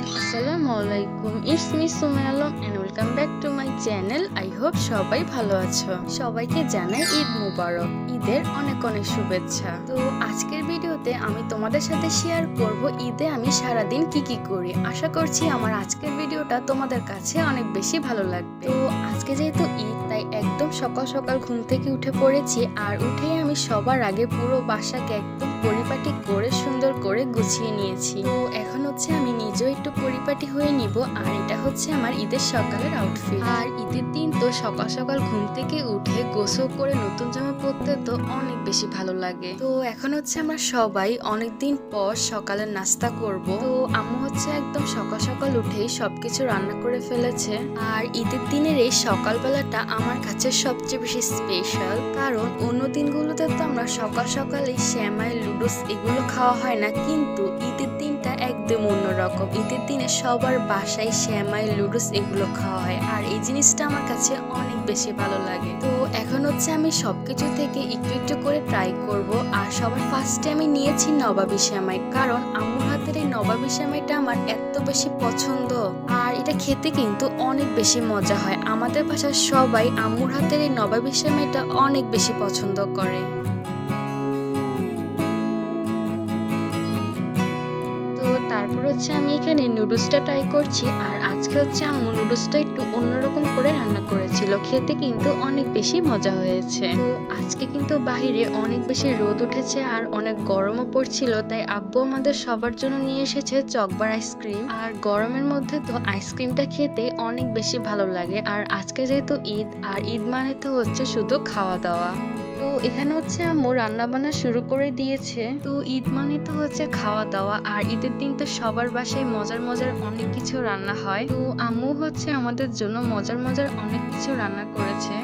আসসালামু আলাইকুম, it's me Sumaiya Alam and welcome back to my channel. I hope সবাই ভালো আছো। সবাইকে জানাই ঈদ মুবারক, ঈদের অনেক অনেক শুভেচ্ছা। তো আজকের ভিডিওতে আমি তোমাদের সাথে শেয়ার করব ঈদে আমি সারাদিন কি কি করি। আশা করছি আমার আজকের ভিডিওটা তোমাদের কাছে অনেক বেশি ভালো লাগবে। তো আজকে যেহেতু ঈদ, তাই একদম সকাল সকাল ঘুম থেকে উঠে পড়েছি। আর উঠেই আমি সবার আগে পুরো বাসাকে একদম পরিপাটি করে সুন্দর করে গুছিয়ে নিয়েছি। তো এখন হচ্ছে আমি নিজেও একটু পরিপাটি হয়ে নিব। আর এটা হচ্ছে আমার ঈদের সকালের আউটফিট। আর ঈদের দিন তো সকাল সকাল ঘুম থেকে উঠে গোসল করে নতুন জামা পরতে তো অনেক বেশি ভালো লাগে। তো এখন হচ্ছে আমরা সবাই অনেকদিন পর সকালের নাস্তা করব। তো আম্মু হচ্ছে একদম সকাল সকাল উঠেই সবকিছু রান্না করে ফেলেছে। আর ঈদের দিনের এই সকালবেলাটা আমার কাছে সবচেয়ে বেশি স্পেশাল, কারণ অন্য দিনগুলোতে তো আমরা সকাল সকাল এই সেমাই লুডুস এগুলো খাওয়া হয় না, কিন্তু ঈদের দিনটা একদম অন্যরকম। ঈদের দিনে সবার বাসায় সেমাই লুডুস এগুলো খাওয়া হয়, আর এই জিনিসটা আমার কাছে অনেক বেশি ভালো লাগে। তো এখন হচ্ছে আমি সবকিছু থেকে একটু একটু করে ট্রাই করব। আর সবার ফার্স্টে আমি নিয়েছি নবাবী সেমাই, কারণ আম্মুর হাতের এই নবাবী সেমাইটা আমার এত বেশি পছন্দ। আর এটা খেতে কিন্তু অনেক বেশি মজা হয়। আমাদের বাসার সবাই আম্মুর হাতের এই নবাবী সেমাইটা অনেক বেশি পছন্দ করে। তো তারপর হচ্ছে আমি এখানে নুডলসটা ট্রাই করছি। আর আজকে হচ্ছে আম্মু নুডলসটা একটু অন্যরকম করে রান্না করেছিল, খেতে কিন্তু অনেক বেশি মজা হয়েছে। তো আজকে কিন্তু বাইরে অনেক বেশি রোদ উঠেছে আর অনেক গরমও পড়ছিল, তাই আব্বু আমাদের সবার জন্য নিয়ে এসেছে চকবার আইসক্রিম। আর গরমের মধ্যে তো আইসক্রিমটা খেতে অনেক বেশি ভালো লাগে। আর আজকে যেহেতু ঈদ, আর ঈদ মানে তো হচ্ছে শুধু খাওয়া দাওয়া। তো এখানে হচ্ছে আম্মু রান্না বান্না শুরু করে দিয়েছে। তো ঈদ মানে তো হচ্ছে খাওয়া দাওয়া, আর ঈদের দিন তো সবার বাসায় মজার মজার অনেক কিছু রান্না হয়। তো আম্মু হচ্ছে আমাদের জন্য মজার মজার অনেক কিছু রান্না করেছে।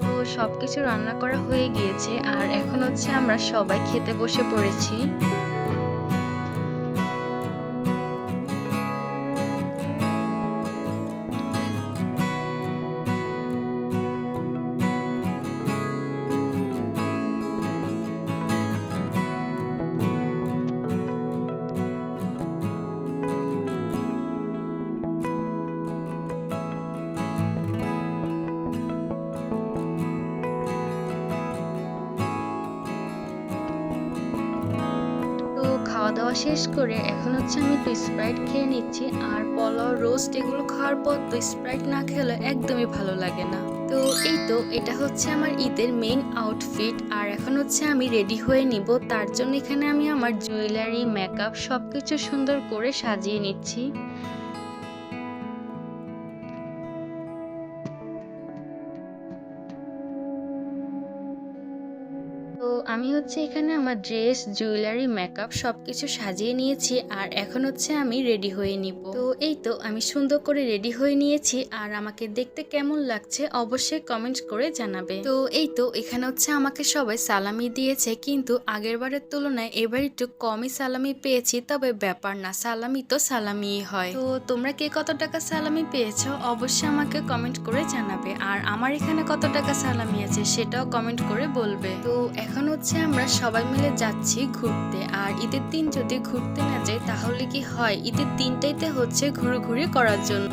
তো সবকিছু রান্না করা হয়ে গিয়েছে, আর এখন হচ্ছে আমরা সবাই খেতে বসে পড়েছি। তো খাওয়া দাওয়া শেষ করে এখন হচ্ছে আমি একটু স্প্রাইট খেয়ে নিচ্ছি। আর পোলাও রোস্ট এগুলো খাওয়ার পর তো স্প্রাইট না খেলে একদমই ভালো লাগে না। তো এই তো এটা হচ্ছে আমার ঈদের মেইন আউটফিট। আর এখন হচ্ছে আমি রেডি হয়ে নিব, তার জন্য এখানে আমি আমার জুয়েলারি মেকআপ সবকিছু সুন্দর করে সাজিয়ে নিচ্ছি। তো আমি হচ্ছে এখানে আমার ড্রেস, জুয়েলারি, মেকআপ সবকিছু সাজিয়ে নিয়েছি। আর এখন হচ্ছে আমি রেডি হয়ে নিব। তো এই তো আমি সুন্দর করে রেডি হয়ে নিয়েছি। আর আমাকে দেখতে কেমন লাগছে অবশ্যই কমেন্ট করে জানাবে। তো এই তো এখানে হচ্ছে আমাকে সবাই সালামি দিয়েছে, কিন্তু আগের বারের তুলনায় এবার একটু কমই সালামি পেয়েছি। তবে ব্যাপার না, সালামি তো সালামিই হয়। তো তোমরা কে কত টাকা সালামি পেয়েছো অবশ্যই আমাকে কমেন্ট করে জানাবে। আর আমার এখানে কত টাকা সালামি আছে সেটাও কমেন্ট করে বলবে। তো এখন হচ্ছে আমরা সবাই মিলে যাচ্ছি ঘুরতে। আর ঈদের দিন যদি ঘুরতে না যাই তাহলে কি হয়, ঈদের দিনটাইতে হচ্ছে ঘুরোঘুরি করার জন্য।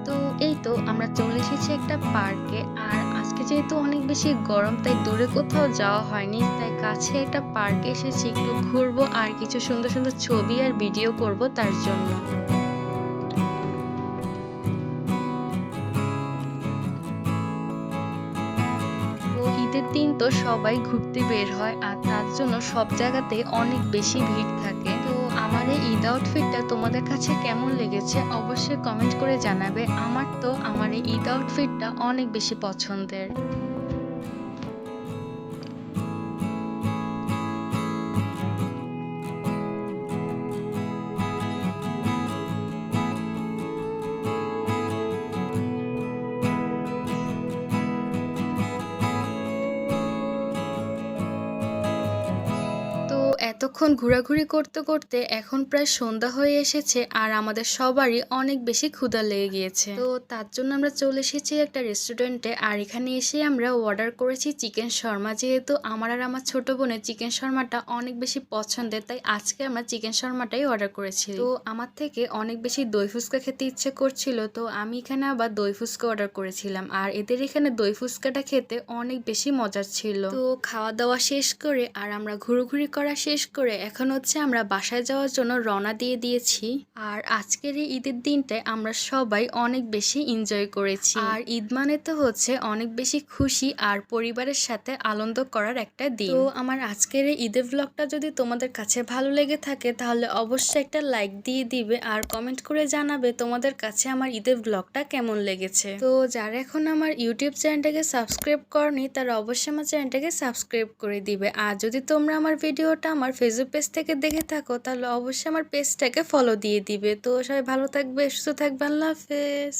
তো এই তো আমরা চলে এসেছি একটা পার্কে। আর আজকে যেহেতু অনেক বেশি গরম, তাই দূরে কোথাও যাওয়া হয়নি, তাই কাছে একটা পার্কে এসেছি একটু ঘুরবো আর কিছু সুন্দর সুন্দর ছবি আর ভিডিও করব তার জন্য। তো ঈদের দিন তো সবাই ঘুরতে বের হয়, আর তার জন্য সব জায়গাতে অনেক বেশি ভিড় থাকে। তো আমার এই ঈদ আউটফিটটা তোমাদের কাছে কেমন লেগেছে অবশ্যই কমেন্ট করে জানাবে। আমার এই ঈদ আউটফিটটা অনেক বেশি পছন্দের। তো এত অনেকক্ষণ ঘোরাঘুরি করতে করতে এখন প্রায় সন্ধ্যা হয়ে এসেছে আর আমাদের সবারই অনেক বেশি ক্ষুধা লেগে গিয়েছে। তো তার জন্য আমরা চলে এসেছি একটা রেস্টুরেন্টে আর এখানে এসে আমরা অর্ডার করেছি চিকেন শর্মা। যেহেতু আমার আর আমার ছোট বোনের চিকেন শর্মাটা অনেক বেশি পছন্দের, তাই আজকে আমরা চিকেন শর্মাটাই অর্ডার করেছি। তো আমার থেকে অনেক বেশি দই ফুচকা খেতে ইচ্ছে করছিল, তো আমি এখানে আবার দই ফুচকা অর্ডার করেছিলাম। আর এদের এখানে দই ফুচকাটা খেতে অনেক বেশি মজার ছিল। তো খাওয়া দাওয়া শেষ করে আর আমরা ঘুরোঘুরি করা শেষ করে এখন হচ্ছে আমরা বাসায় যাওয়ার জন্য রওনা দিয়ে দিয়েছি। আর আজকের এই ঈদের দিনটায় আমরা সবাই অনেক বেশি এনজয় করেছি। আর ঈদ মানে তো হচ্ছে অনেক বেশি খুশি আর পরিবারের সাথে আনন্দ করার একটা দিন। তো আমার আজকের এই ঈদের ব্লগটা যদি তোমাদের কাছে ভালো লেগে থাকে তাহলে অবশ্যই একটা লাইক দিয়ে দিবে আর কমেন্ট করে জানাবে তোমাদের কাছে আমার ঈদের ব্লগটা কেমন লেগেছে। তো যারা এখন আমার ইউটিউব চ্যানেলটাকে সাবস্ক্রাইব করনি তারা অবশ্যই আমার চ্যানেলটাকে সাবস্ক্রাইব করে দিবে। আর যদি তোমরা আমার ভিডিওটা আমার ফেসবুক পেজ থেকে দেখে থাকো তাহলে অবশ্যই আমার পেজটাকে ফলো দিয়ে দিবে। তো সবাই ভালো থাকবে, সুস্থ থাকবে, আল্লাহ হাফেজ।